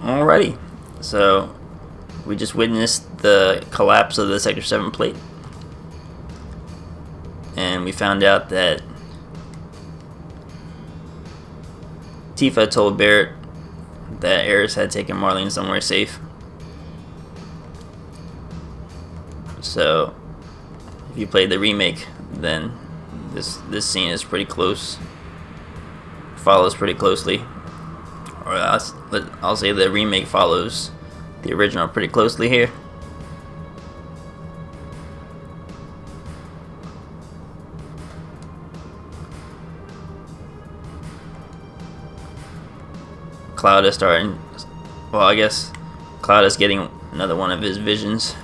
Alrighty, so we just witnessed the collapse of the Sector 7 plate, and we found out that Tifa told Barrett that Eris had taken Marlene somewhere safe. So if you played the remake, then this scene is pretty close, follows pretty closely, or I'll say the remake follows the original pretty closely here. Cloud is starting, well, I guess Cloud is getting another one of his visions.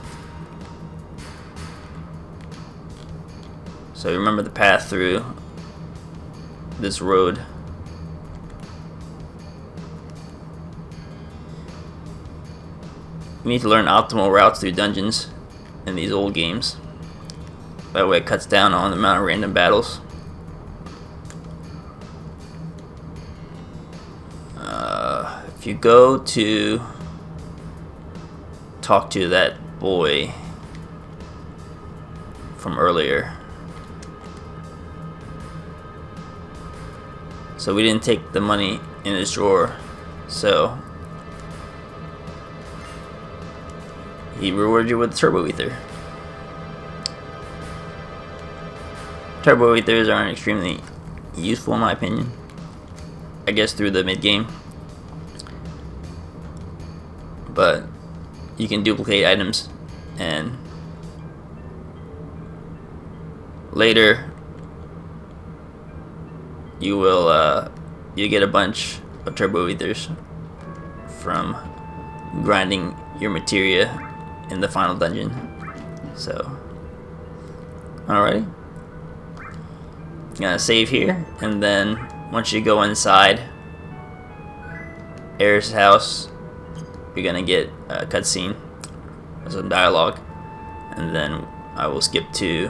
So remember the path through this road. You need to learn optimal routes through dungeons in these old games. That way it cuts down on the amount of random battles. If you go to talk to that boy from earlier. So we didn't take the money in his drawer, so he rewarded you with turbo ether. Turbo ethers aren't extremely useful in my opinion. I guess through the mid game, but you can duplicate items, and later you will you get a bunch of turbo ethers from grinding your materia in the final dungeon. So alrighty, gonna save here, and then once you go inside Eris' house, you're gonna get a cutscene, some dialogue, and then I will skip to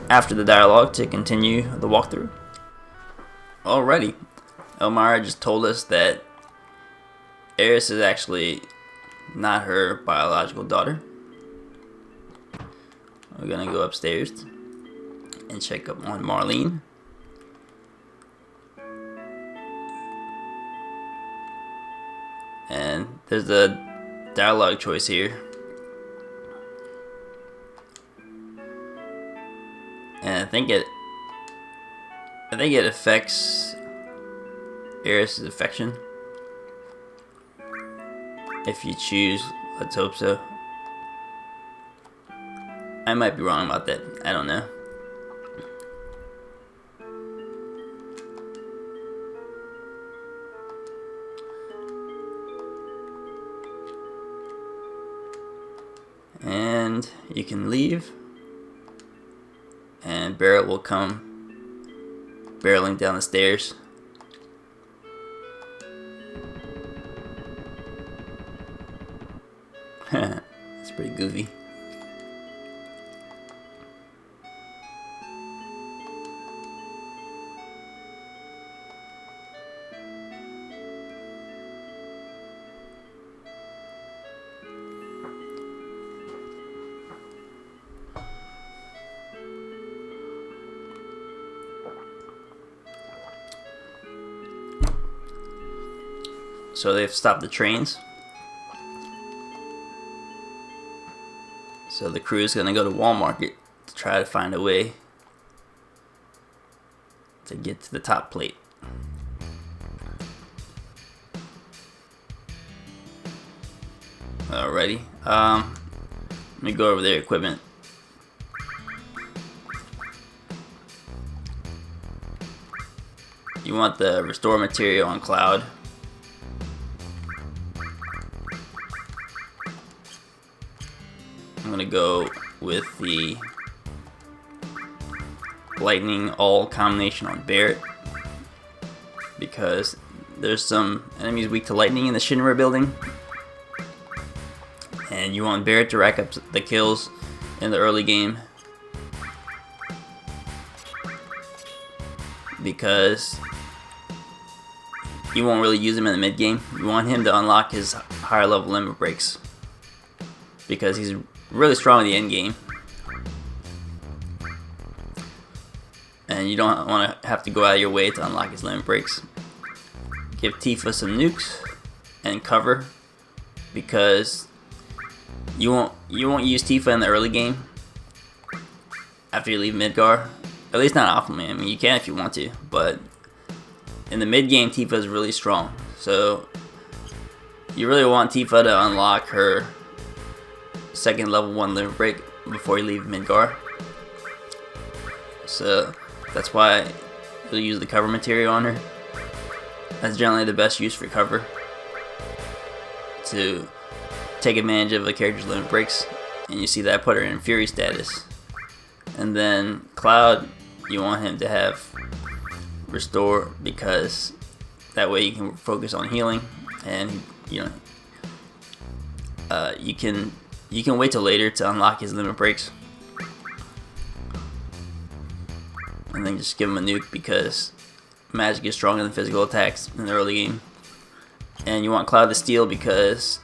after the dialogue to continue the walkthrough. Alrighty, Elmira just told us that Eris is actually not her biological daughter. We're gonna go upstairs and check up on Marlene. And there's a dialogue choice here, and I think it affects Eris' affection if you choose. Let's hope so. I might be wrong about that. I don't know. And you can leave, and Barrett will come barreling down the stairs. It's pretty goofy. So they've stopped the trains. So the crew is gonna go to Walmart to try to find a way to get to the top plate. Alrighty. Let me go over their equipment. You want the restore material on Cloud. I'm gonna go with the lightning all combination on Barrett, because there's some enemies weak to lightning in the Shinra building, and you want Barrett to rack up the kills in the early game, because you won't really use him in the mid game. You want him to unlock his higher level limit breaks because he's really strong in the end game, and you don't want to have to go out of your way to unlock his limit breaks. Give Tifa some nukes and cover, because you won't use Tifa in the early game after you leave Midgar. At least not optimally. I mean, you can if you want to, but in the mid game, Tifa is really strong. So you really want Tifa to unlock her second level 1 limit break before you leave Midgar. So that's why you'll use the cover material on her. That's generally the best use for cover, to take advantage of a character's limit breaks, and you see that put her in Fury status. And then Cloud, you want him to have Restore, because that way you can focus on healing, and you can wait till later to unlock his limit breaks, and then just give him a nuke, because magic is stronger than physical attacks in the early game. And you want Cloud to steal, because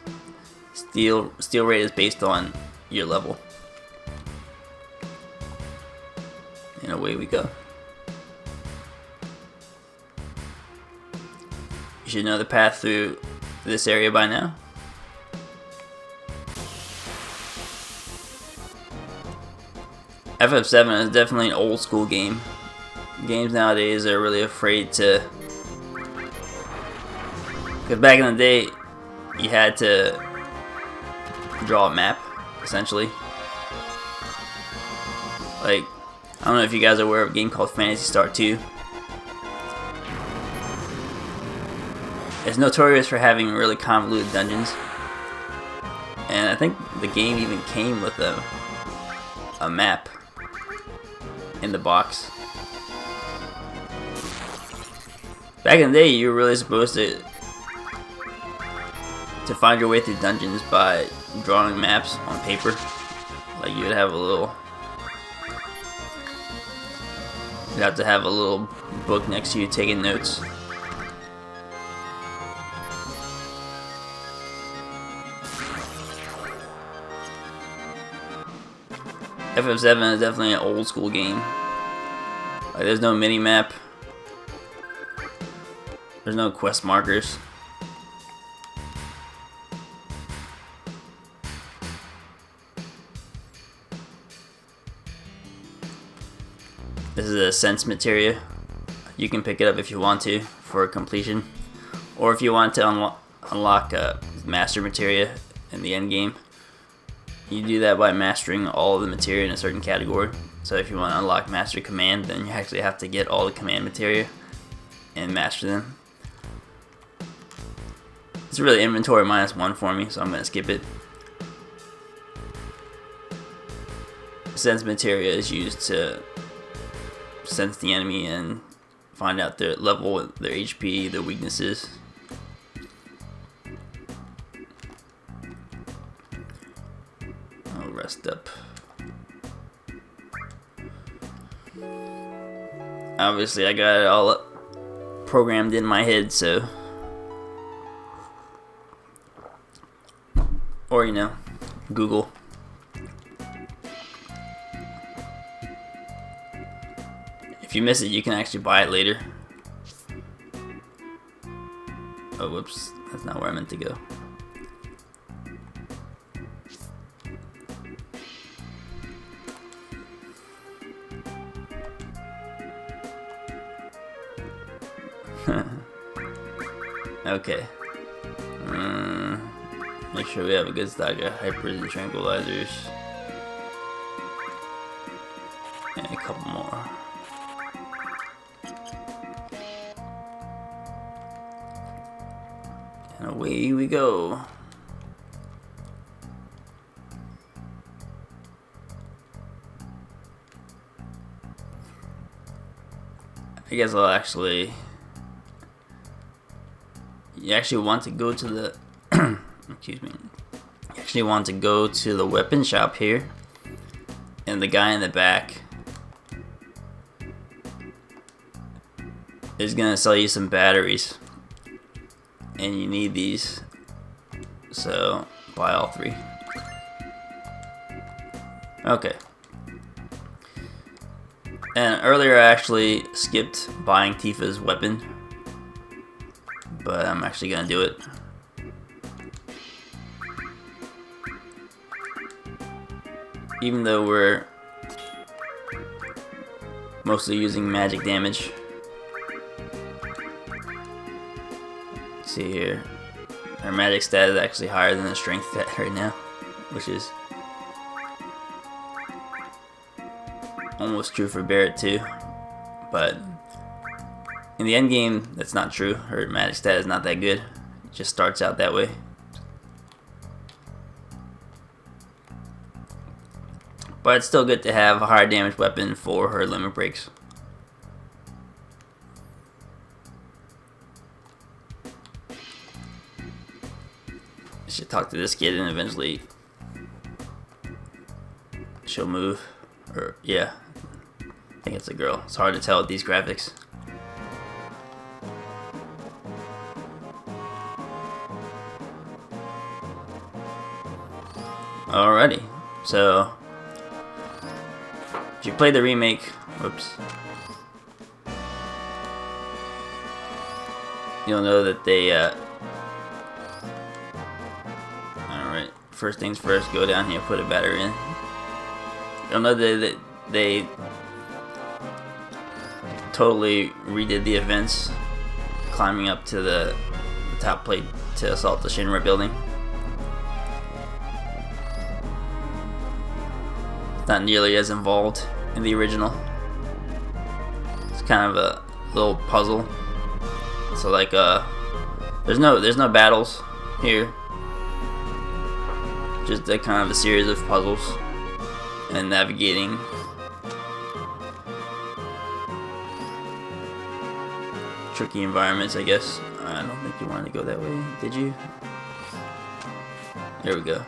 steal rate is based on your level. And away we go. You should know the path through this area by now. FF7 is definitely an old school game. Games nowadays are really afraid to, because back in the day you had to draw a map, essentially. Like, I don't know if you guys are aware of a game called Phantasy Star 2. It's notorious for having really convoluted dungeons, and I think the game even came with a map in the box. Back in the day, you were really supposed to find your way through dungeons by drawing maps on paper. Like, you'd have you'd have to have a little book next to you taking notes. FF7 is definitely an old school game. Like, there's no mini map. There's no quest markers. This is a sense materia. You can pick it up if you want to for completion, or if you want to unlock master materia in the end game. You do that by mastering all of the materia in a certain category. So if you want to unlock master command, then you actually have to get all the command materia and master them. It's really inventory -1 for me, so I'm going to skip it. Sense materia is used to sense the enemy and find out their level, their HP, their weaknesses. I'll rest up. Obviously, I got it all programmed in my head, so, or Google. If you miss it, you can actually buy it later. Oh, whoops, that's not where I meant to go. Okay. Make sure we have a good stock of hypers and tranquilizers. And a couple more. And away we go. I guess I'll actually... You actually want to go to the... excuse me. You actually want to go to the weapon shop here. And the guy in the back is going to sell you some batteries. and you need these, so buy all 3. Okay. And earlier I actually skipped buying Tifa's weapon, but I'm actually gonna do it. Even though we're mostly using magic damage. Let's see here. Our magic stat is actually higher than the strength stat right now, which is almost true for Barrett too. But in the end game, that's not true. Her magic stat is not that good. It just starts out that way. But it's still good to have a higher damage weapon for her limit breaks. I should talk to this kid and eventually she'll move. Or, yeah. I think it's a girl. It's hard to tell with these graphics. Alrighty. So if you play the remake, whoops, you'll know that they, alright, first things first, go down here, put a battery in. You'll know that they totally redid the events, climbing up to the top plate to assault the Shinra building. It's not nearly as involved in the original. It's kind of a little puzzle. So like there's no battles here. Just a kind of a series of puzzles and navigating tricky environments, I guess. I don't think you wanted to go that way, did you? There we go.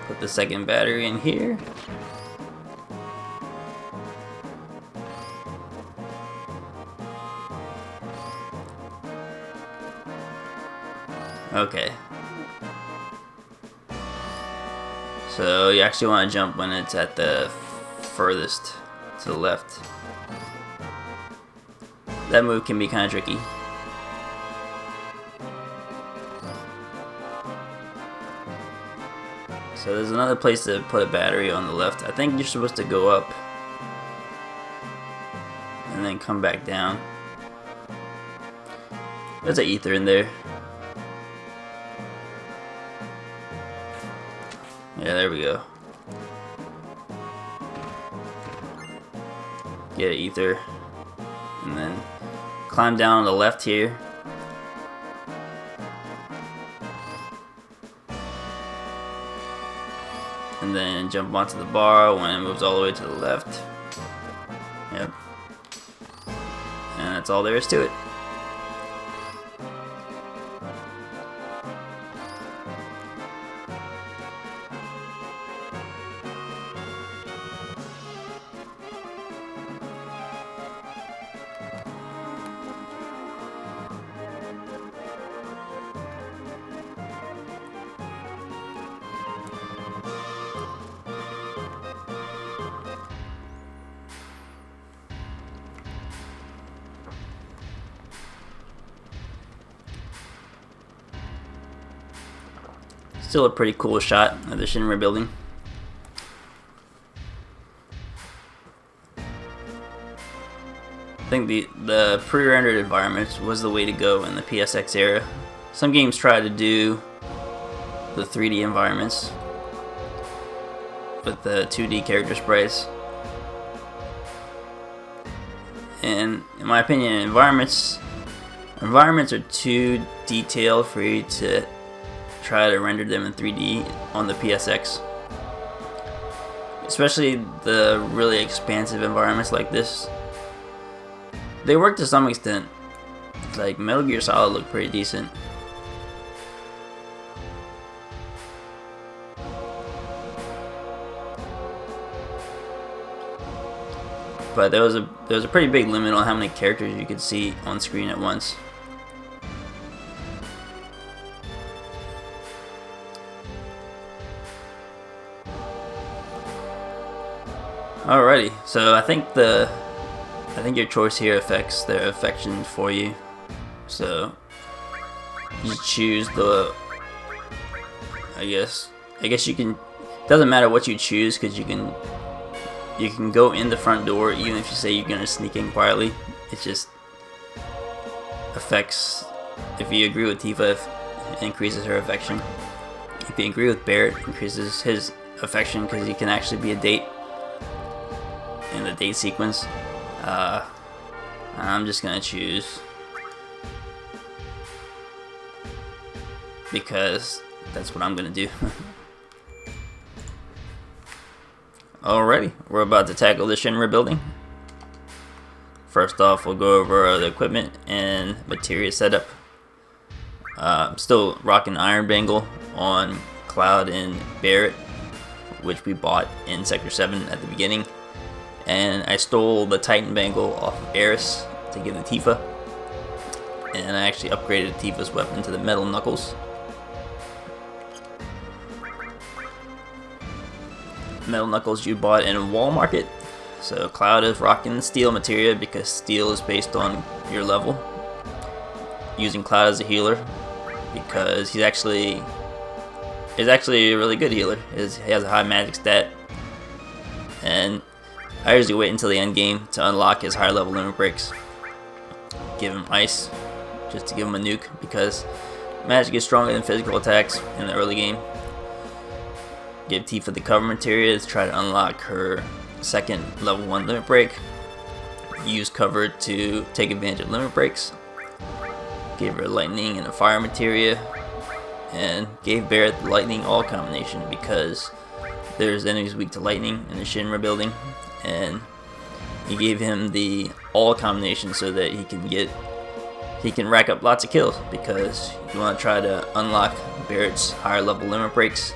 Put the second battery in here. Okay. So you actually want to jump when it's at the furthest to the left. That move can be kind of tricky. So there's another place to put a battery on the left. I think you're supposed to go up and then come back down. There's an ether in there. Yeah, there we go. Get an ether. And then climb down on the left here. And then jump onto the bar when it moves all the way to the left. Yep. And that's all there is to it. Still a pretty cool shot of the Shinra building. I think the pre-rendered environments was the way to go in the PSX era. Some games try to do the 3D environments with the 2D character sprites. And in my opinion, environments are too detailed for you to try to render them in 3D on the PSX. Especially the really expansive environments like this. They work to some extent. Like Metal Gear Solid looked pretty decent. but there was a pretty big limit on how many characters you could see on screen at once. Alrighty, so I think your choice here affects their affection for you. So you choose the. I guess you can. Doesn't matter what you choose because you can go in the front door even if you say you're gonna sneak in quietly. It just affects. If you agree with Tifa, it increases her affection. If you agree with Barrett, it increases his affection because he can actually be a date in the date sequence. I'm just gonna choose because that's what I'm gonna do. Alrighty, we're about to tackle the Shinra building. First off, we'll go over the equipment and materia setup. I'm still rocking Iron Bangle on Cloud and Barrett, which we bought in Sector 7 at the beginning. And I stole the Titan Bangle off of Eris to give to Tifa. And I actually upgraded Tifa's weapon to the Metal Knuckles. Metal Knuckles you bought in Wall Market. So Cloud is rocking steel materia because steel is based on your level. Using Cloud as a healer because he's actually a really good healer. He has a high magic stat. And I usually wait until the end game to unlock his higher level limit breaks. Give him ice just to give him a nuke because magic is stronger than physical attacks in the early game. Give Tifa the cover materia to try to unlock her second level 1 limit break. Use cover to take advantage of limit breaks. Gave her lightning and a fire materia. And gave Barrett the lightning all combination because there's enemies weak to lightning in the Shinra building. And he gave him the all combination so that he can rack up lots of kills because you want to try to unlock Barrett's higher level limit breaks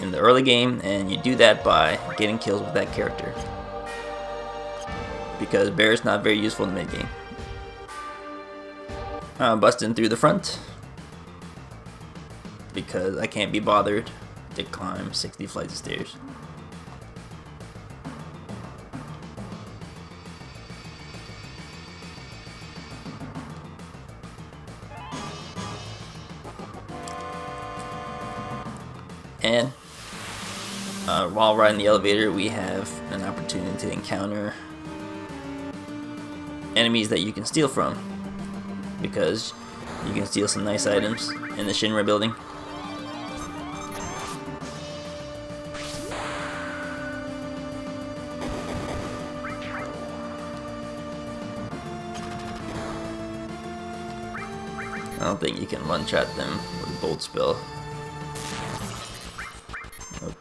in the early game, and you do that by getting kills with that character because Barrett's not very useful in the mid game. Busting through the front because I can't be bothered to climb 60 flights of stairs. And while riding the elevator, we have an opportunity to encounter enemies that you can steal from because you can steal some nice items in the Shinra building. I don't think you can one-shot them with a bolt spell. Nope.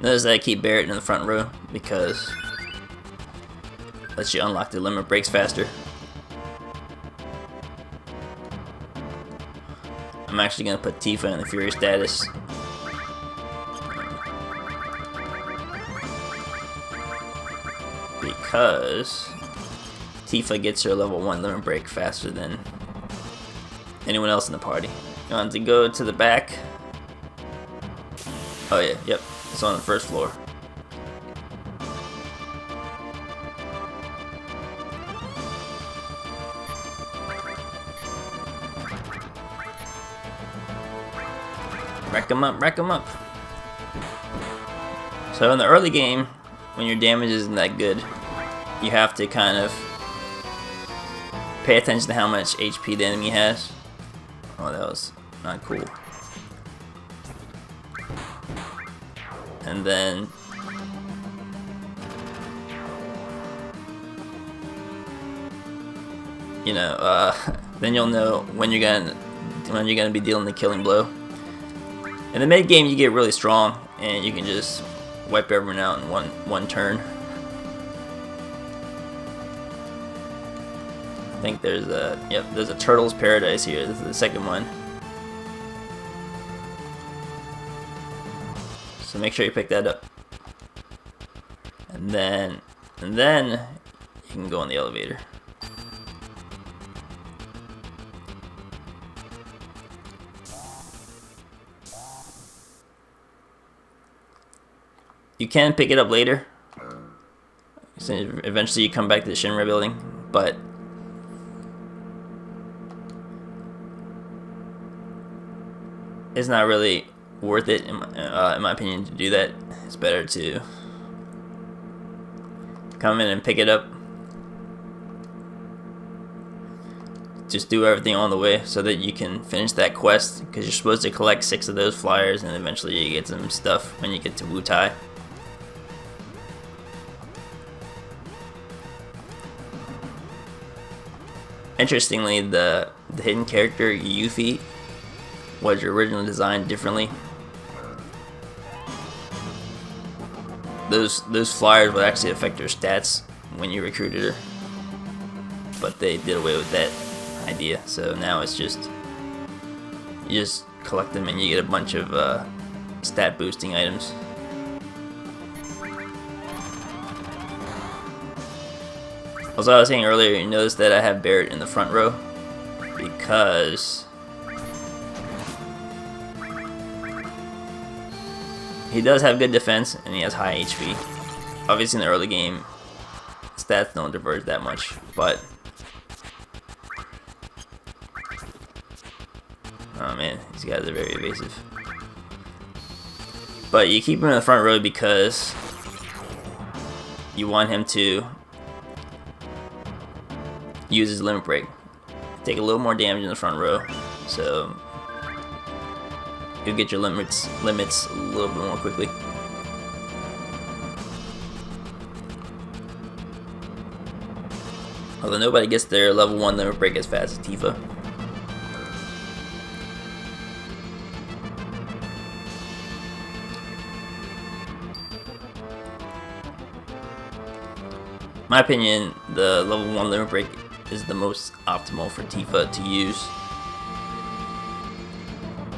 Notice that I keep Barrett in the front row because it lets you unlock the limit breaks faster. I'm actually going to put Tifa in the Fury status. Because Tifa gets her level 1 limit break faster than anyone else in the party. You want to go to the back? Oh yeah, yep, it's on the first floor. Rack 'em up, rack 'em up. So in the early game, when your damage isn't that good, you have to kind of pay attention to how much HP the enemy has. Oh, that was not cool. And then then you'll know when you're gonna be dealing the killing blow. In the mid game, you get really strong, and you can just wipe everyone out in one turn. I think there's a Turtle's Paradise here. This is the second one. So make sure you pick that up. And then you can go on the elevator. You can pick it up later. So eventually you come back to the Shinra building, but it's not really worth it in my opinion to do that. It's better to come in and pick it up. Just do everything on the way so that you can finish that quest, because you're supposed to collect 6 of those flyers and eventually you get some stuff when you get to Wutai. Interestingly, the hidden character Yuffie was originally designed differently. Those flyers would actually affect her stats when you recruited her, but they did away with that idea. So now it's just you just collect them and you get a bunch of stat boosting items. As I was saying earlier, you notice that I have Barrett in the front row because he does have good defense and he has high HP. Obviously in the early game, stats don't diverge that much, but oh man, these guys are very evasive. But you keep him in the front row because you want him to use his limit break. Take a little more damage in the front row, so you'll get your limits a little bit more quickly. Although nobody gets their level 1 limit break as fast as Tifa. In my opinion, the level 1 limit break is the most optimal for Tifa to use.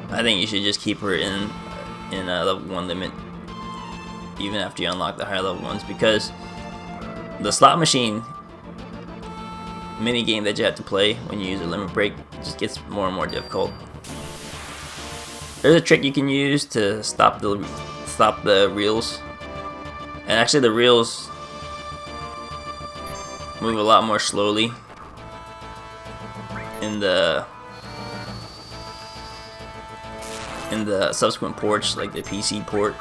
I think you should just keep her in level 1 limit even after you unlock the higher level ones, because the slot machine mini game that you have to play when you use a limit break just gets more and more difficult. There's a trick you can use to stop the reels, and actually the reels move a lot more slowly in the subsequent ports, like the PC port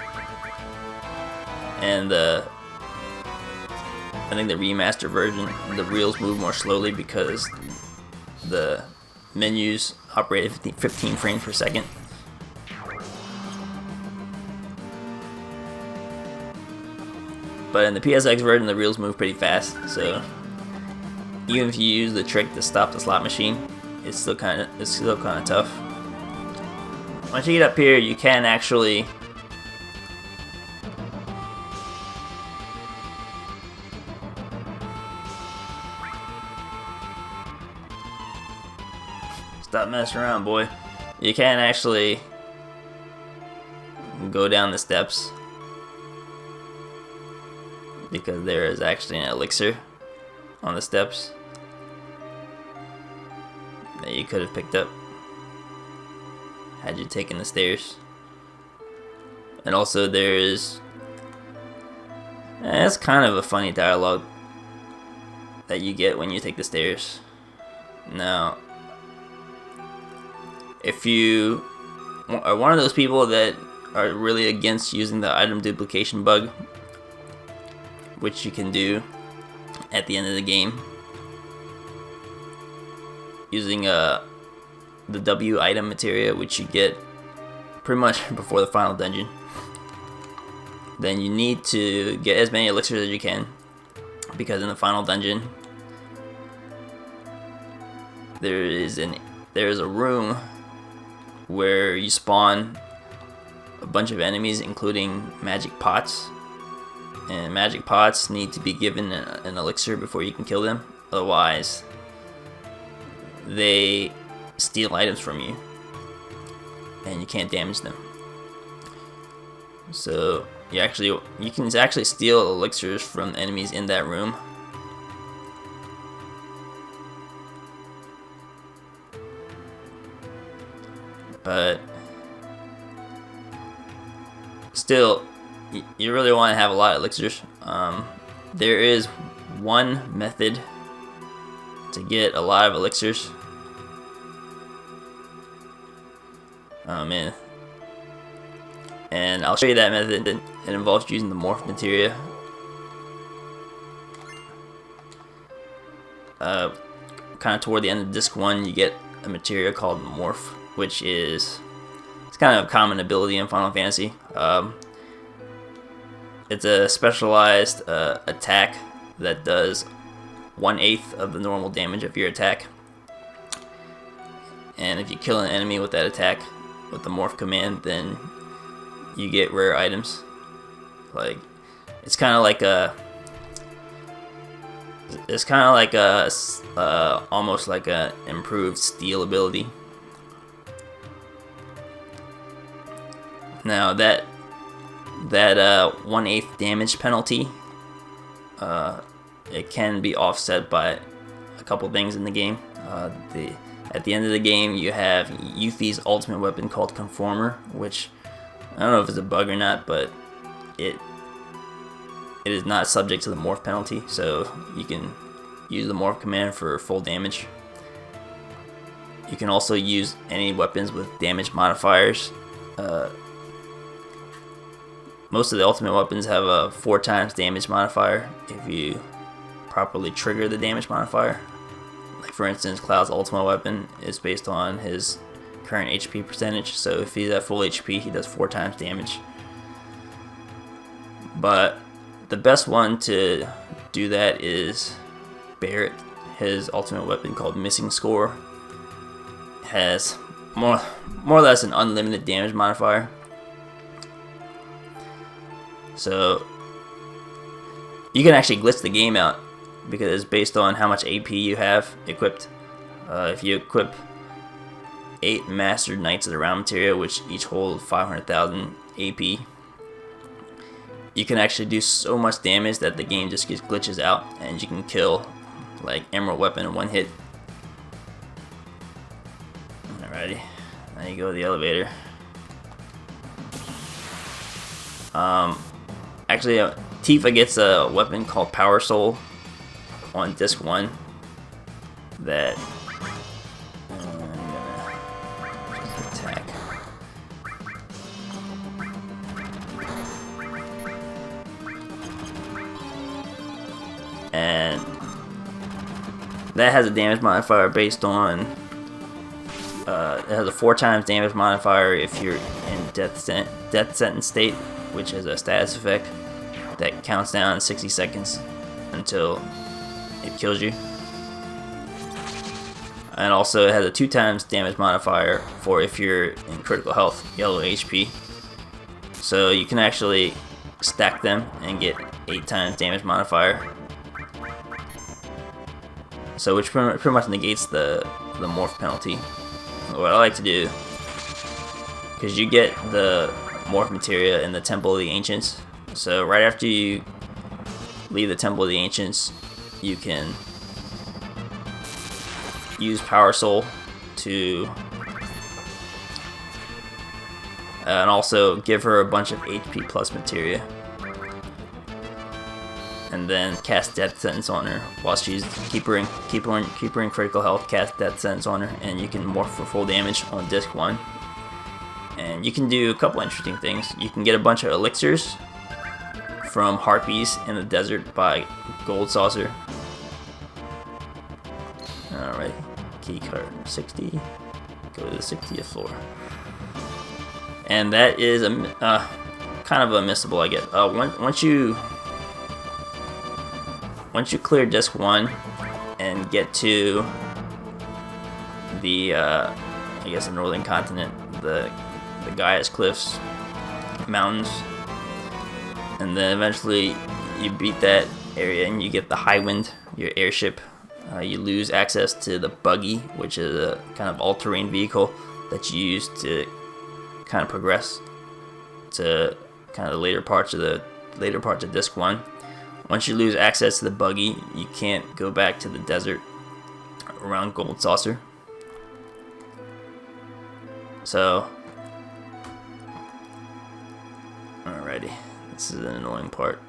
and I think the remaster version. The reels move more slowly because the menus operate at 15 frames per second. But in the PSX version, the reels move pretty fast, so even if you use the trick to stop the slot machine, it's still kind of tough. Once you get up here, you can actually stop messing around, boy. You can actually go down the steps because there is actually an elixir on the steps that you could have picked up had you taken the stairs. And also there is it's kind of a funny dialogue that you get when you take the stairs. Now, if you are one of those people that are really against using the item duplication bug, which you can do at the end of the game using the W item materia, which you get pretty much before the final dungeon, then you need to get as many elixirs as you can, because in the final dungeon there is a room where you spawn a bunch of enemies, including magic pots, and magic pots need to be given an elixir before you can kill them. Otherwise they steal items from you and you can't damage them. So you can actually steal elixirs from enemies in that room. But still, you really want to have a lot of elixirs. There is one method to get a lot of elixirs. And I'll show you that method. It involves using the morph materia. Kind of toward the end of disc 1, you get a materia called morph, which is kind of a common ability in Final Fantasy. It's a specialized attack that does 1/8 of the normal damage of your attack. And if you kill an enemy with that attack, with the morph command, then you get rare items. Like, it's kind of like almost like a improved steal ability. Now that 1/8 damage penalty, it can be offset by a couple things in the game. At the end of the game, you have Yuffie's ultimate weapon called Conformer, which I don't know if it's a bug or not, but it is not subject to the morph penalty, so you can use the morph command for full damage. You can also use any weapons with damage modifiers. Most of the ultimate weapons have a 4x damage modifier if you properly trigger the damage modifier. Like, for instance, Cloud's ultimate weapon is based on his current HP percentage, so if he's at full HP, he does 4x damage. But the best one to do that is Barret. His ultimate weapon, called Missing Score, has more or less an unlimited damage modifier. So you can actually glitch the game out because it's based on how much AP you have equipped. If you equip 8 Mastered Knights of the Round Materia, which each hold 500,000 AP, you can actually do so much damage that the game just glitches out, and you can kill like Emerald Weapon in one hit. Alrighty, now you go to the elevator. Actually, Tifa gets a weapon called Power Soul on disc 1 that attack. And that has a damage modifier based on it has a 4x damage modifier if you're in death sentence state, which is a status effect that counts down 60 seconds until it kills you. And also it has a 2x damage modifier for if you're in critical health, yellow HP. So you can actually stack them and get 8x damage modifier. So which pretty much negates the morph penalty. What I like to do, because you get the morph materia in the Temple of the Ancients, so right after you leave the Temple of the Ancients, you can use Power Soul to and also give her a bunch of HP plus materia, and then cast Death Sentence on her while she's keep her in critical health. Cast Death Sentence on her, and you can morph for full damage on disc 1. And you can do a couple interesting things. You can get a bunch of elixirs from harpies in the desert by Gold Saucer. Alright, key card 60. Go to the 60th floor. And that is a kind of a missable, I guess. Once you clear disc 1 and get to the I guess the northern continent, the Gaia's Cliffs mountains, and then eventually you beat that area and you get the High Wind, your airship. You lose access to the buggy, which is a kind of all-terrain vehicle that you use to kind of progress to kind of the later parts of disc 1. Once you lose access to the buggy, you can't go back to the desert around Gold Saucer. So, alrighty, this is an annoying part.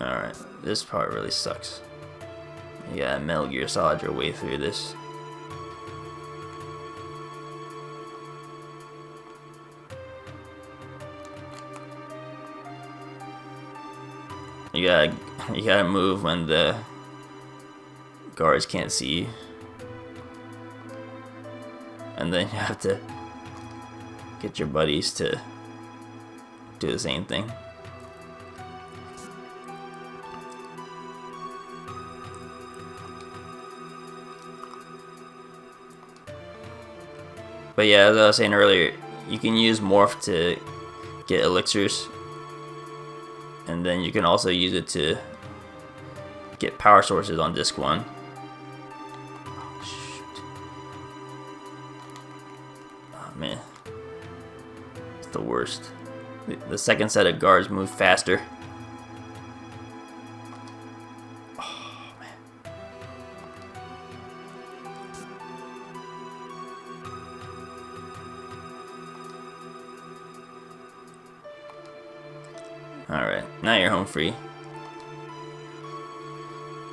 Alright, this part really sucks. You gotta Metal Gear Solid your way through this. You gotta move when the guards can't see you. And then you have to get your buddies to do the same thing. But yeah, as I was saying earlier, you can use Morph to get elixirs, and then you can also use it to get power sources on disc 1. Oh, shoot. Oh man, it's the worst. The second set of guards move faster. Alright, now you're home free.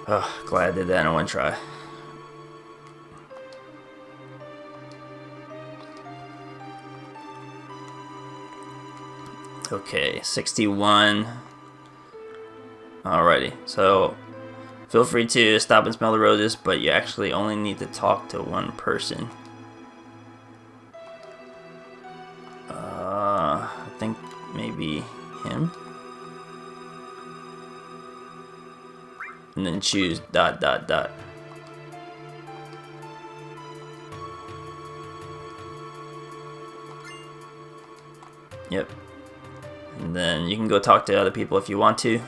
Oh, glad I did that in one try. Okay, 61. Alrighty, so feel free to stop and smell the roses, but you actually only need to talk to one person. I think maybe him? And then choose ... Yep. And then you can go talk to other people if you want to.